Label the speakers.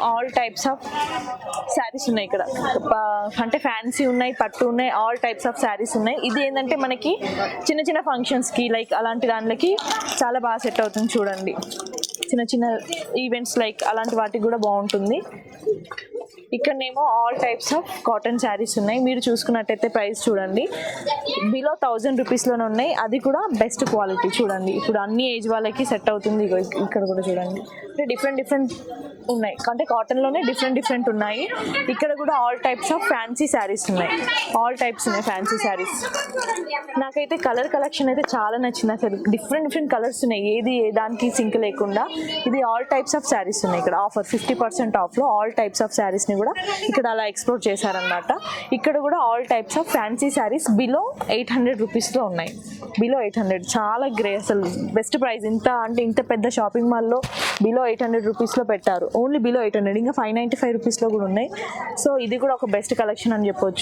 Speaker 1: All types of saris ఉన్నాయి ఇక్కడ. అంటే ఫ్యాన్సీ ఉన్నాయి, పట్టు ఉన్నాయి, ఆల్ టైప్స్ ఆఫ్ శారీస్ ఉన్నాయి. ఇది ఏంటంటే మనకి చిన్న చిన్న ఫంక్షన్స్కి లైక్ అలాంటి దాంట్లకి చాలా బాగా సెట్ అవుతుంది. చూడండి, చిన్న చిన్న ఈవెంట్స్ లైక్ అలాంటి వాటికి కూడా బాగుంటుంది. ఇక్కడనేమో all types of cotton saris ఉన్నాయి. మీరు చూసుకున్నట్టయితే ప్రైస్ చూడండి, బిలో 1000 రూపీస్లోనే ఉన్నాయి. అది కూడా బెస్ట్ క్వాలిటీ. చూడండి, ఇప్పుడు అన్ని ఏజ్ వాళ్ళకి సెట్ అవుతుంది. ఇక్కడ కూడా చూడండి, అంటే డిఫరెంట్ ఉన్నాయి. అంటే కాటన్లోనే డిఫరెంట్ ఉన్నాయి. ఇక్కడ కూడా all types of fancy saris ఉన్నాయి. ఆల్ టైప్స్ ఉన్నాయి ఫ్యాన్సీ శారీస్. నాకైతే కలర్ కలెక్షన్ అయితే చాలా నచ్చింది. అసలు డిఫరెంట్ కలర్స్ ఉన్నాయి, ఏది ఏ దానికి సింక్ లేకుండా. ఇది ఆల్ టైప్స్ ఆఫ్ శారీస్ ఉన్నాయి ఇక్కడ. ఆఫర్ 50% ఆఫ్లో ఆల్ టైప్స్ ఆఫ్ శారీస్ని కూడా ఇక్కడ అలా ఎక్స్ప్లోర్ చేశారనమాట. ఇక్కడ కూడా all types of fancy saris below 800 రూపీస్లో ఉన్నాయి. బిలో 800 చాలా గ్రేట్. అసలు బెస్ట్ ప్రైస్. ఇంత పెద్ద షాపింగ్ మాల్లో బిలో 800 రూపీస్లో పెట్టారు. Only below 800. ఇంకా 595 రూపీస్లో కూడా ఉన్నాయి. సో ఇది కూడా ఒక బెస్ట్ కలెక్షన్ అని చెప్పొచ్చు.